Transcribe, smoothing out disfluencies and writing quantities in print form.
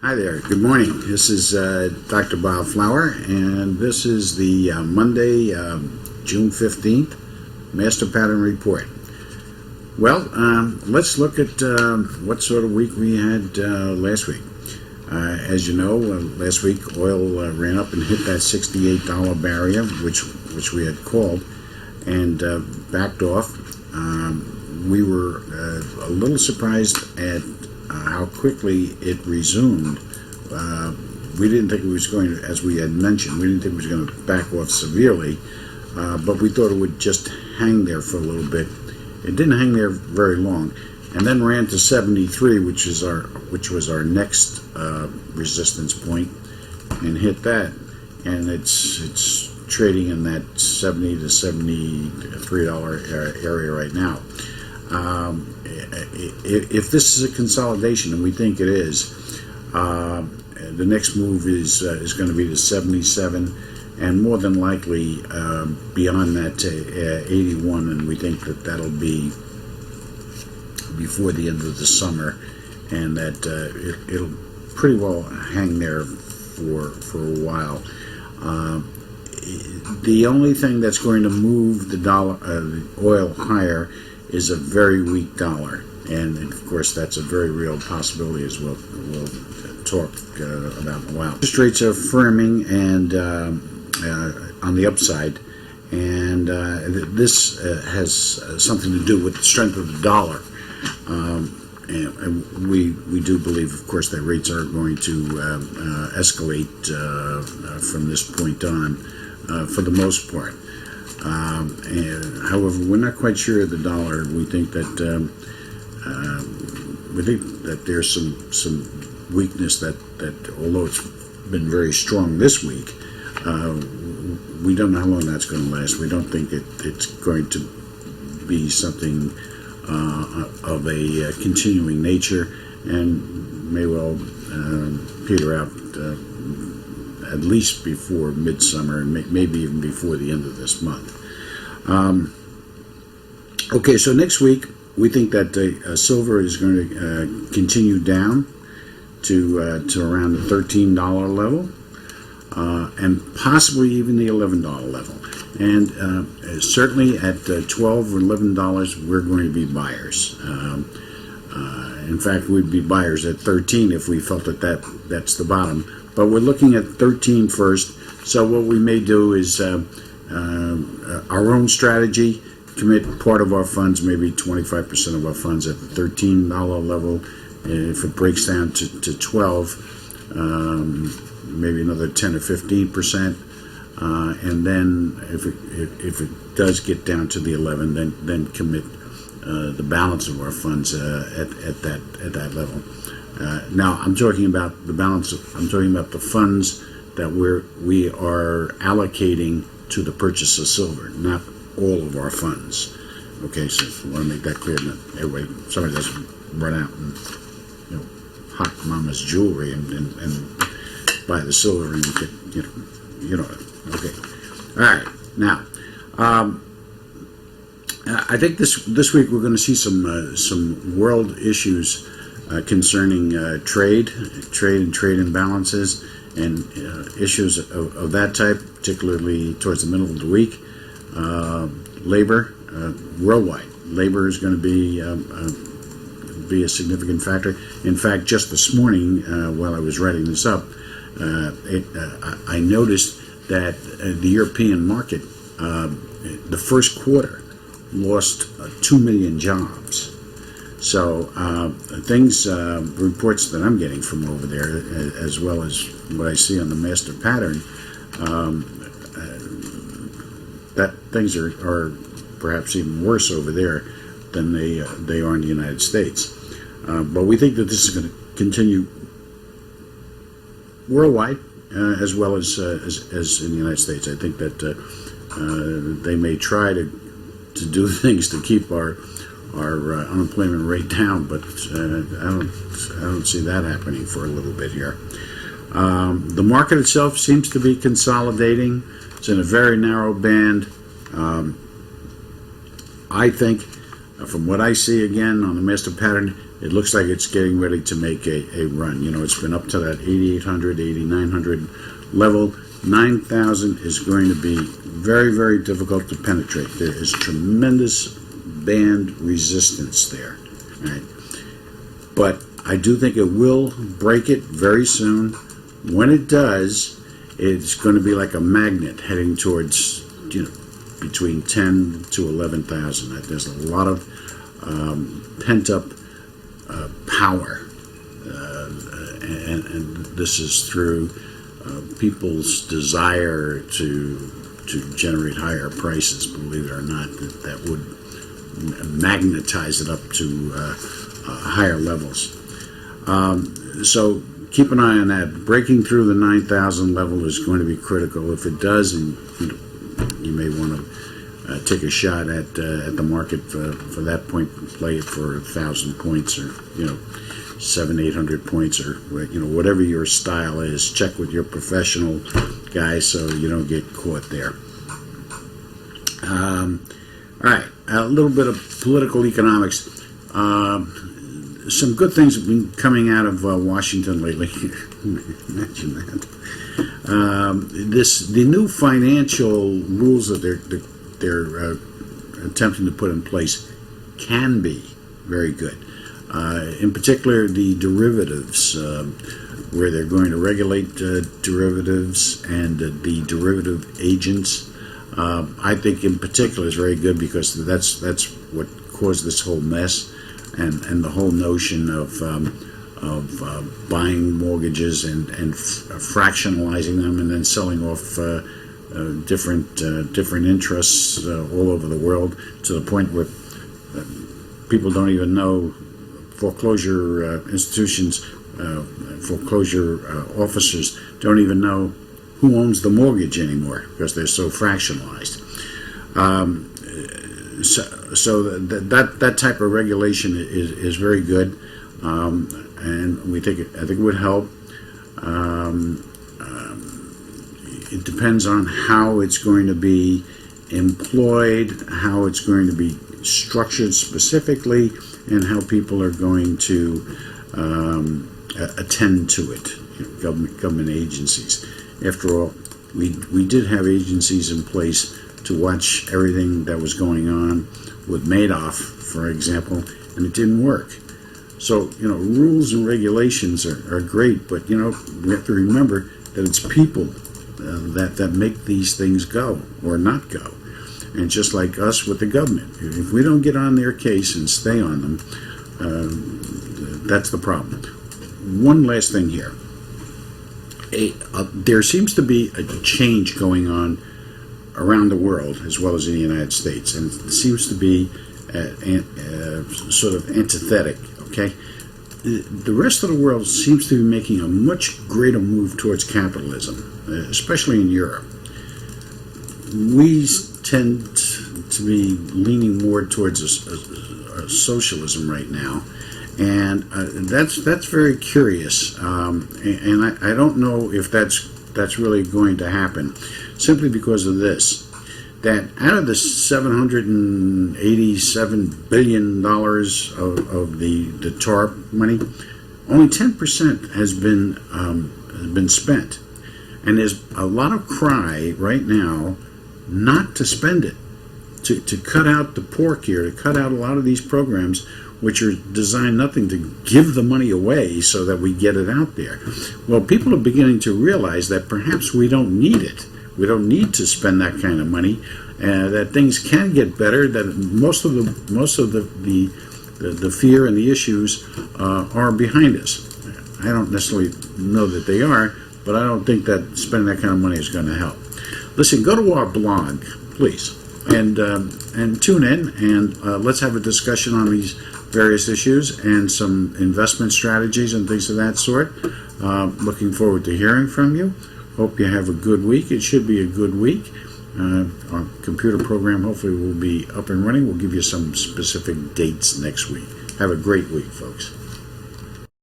Hi there. Good morning. This is Dr. Bob Flower, and this is the Monday, June 15th, Master Pattern Report. Well, let's look at what sort of week we had last week. As you know, last week oil ran up and hit that $68 barrier, which we had called, and backed off. We were a little surprised at how quickly it resumed. We didn't think it was going to, as we had mentioned, we didn't think it was going to back off severely, but we thought it would just hang there for a little bit. It didn't hang there very long, and then ran to 73, which was our next resistance point, and hit that, and it's trading in that $70 to $73 area right now. If this is a consolidation, and we think it is, the next move is going to be to 77, and more than likely beyond that to 81, and we think that that'll be before the end of the summer, and that it'll pretty well hang there for a while. The only thing that's going to move the oil higher is a very weak dollar, and of course that's a very real possibility, as we'll talk about in a while. Interest rates are firming and on the upside, and this has something to do with the strength of the dollar. And we do believe, of course, that rates are going to escalate from this point on, for the most part. However, we're not quite sure of the dollar. We think that there's some weakness that although it's been very strong this week, we don't know how long that's going to last. We don't think it's going to be something of a continuing nature, and may well peter out at least before midsummer, and maybe even before the end of this month. Okay, so next week we think that silver is going to continue down to around the $13 level, and possibly even the $11 level. And certainly at $12 or $11, we're going to be buyers. In fact, we'd be buyers at 13 if we felt that's the bottom. But we're looking at 13 first. So what we may do is our own strategy, commit part of our funds, maybe 25% of our funds at the $13 level. If it breaks down to 12, maybe another 10 or 15%. And then if it does get down to the 11, then commit the balance of our funds at that level. Now I'm talking about the balance. I'm talking about the funds that we are allocating to the purchase of silver, not all of our funds. Okay, so I want to make that clear. That everybody, somebody doesn't run out and hawk mama's jewelry and buy the silver and get Okay. All right. Now, I think this week we're going to see some world issues concerning trade imbalances, and issues of that type, particularly towards the middle of the week. Labor, worldwide, labor is going to be a significant factor. In fact, just this morning, while I was writing this up, I noticed that the European market, the first quarter, lost 2 million jobs. So reports that I'm getting from over there, as well as what I see on the master pattern, that things are perhaps even worse over there than they are in the United States. But we think that this is going to continue worldwide, as well as in the United States. I think that they may try to do things to keep our unemployment rate down, but I don't see that happening for a little bit here. The market itself seems to be consolidating. It's in a very narrow band. I think From what I see again on the master pattern, it looks like it's getting ready to make a run. You know, it's been up to that 8,800, 8,900 level. 9,000 is going to be very, very difficult to penetrate. There is tremendous band resistance there. Right? But I do think it will break it very soon. When it does, it's going to be like a magnet heading towards, you know, between 10 to 11,000. There's a lot of pent-up power, and this is through people's desire to generate higher prices. Believe it or not, that would magnetize it up to higher levels. So keep an eye on that. Breaking through the 9,000 level is going to be critical. If it does, and you may want to take a shot at the market for that point, play it for 1,000 points, or 700-800 points, or whatever your style is. Check with your professional guy so you don't get caught there. All right, a little bit of political economics. Some good things have been coming out of Washington lately. Imagine that. The new financial rules that they're attempting to put in place can be very good. In particular, the derivatives, where they're going to regulate derivatives and the derivative agents. I think in particular is very good, because that's what caused this whole mess, and the whole notion of buying mortgages and fractionalizing them and then selling off different interests all over the world, to the point where people don't even know, foreclosure institutions, foreclosure officers don't even know who owns the mortgage anymore, because they're so fractionalized. So that type of regulation is very good, and I think it would help. It depends on how it's going to be employed, how it's going to be structured specifically, and how people are going to attend to it. Government agencies. After all, we did have agencies in place to watch everything that was going on with Madoff, for example, and it didn't work. So, rules and regulations are great, but, we have to remember that it's people that make these things go or not go. And just like us with the government, if we don't get on their case and stay on them, that's the problem. One last thing here. There seems to be a change going on around the world as well as in the United States, and it seems to be sort of antithetic. Okay, the rest of the world seems to be making a much greater move towards capitalism, especially in Europe. We tend to be leaning more towards a socialism right now, and that's very curious. And I don't know if that's really going to happen, simply because of this. That out of the $787 billion of the TARP money, only 10% has been spent, and there's a lot of cry right now not to spend it, to cut out the pork here, to cut out a lot of these programs which are designed nothing to give the money away so that we get it out there. Well, people are beginning to realize that perhaps we don't need it. We don't need to spend that kind of money, that things can get better, that most of the fear and the issues are behind us. I don't necessarily know that they are, but I don't think that spending that kind of money is going to help. Listen, go to our blog, please, and tune in, and let's have a discussion on these various issues and some investment strategies and things of that sort. Looking forward to hearing from you. Hope you have a good week. It should be a good week. Our computer program hopefully will be up and running. We'll give you some specific dates next week. Have a great week, folks.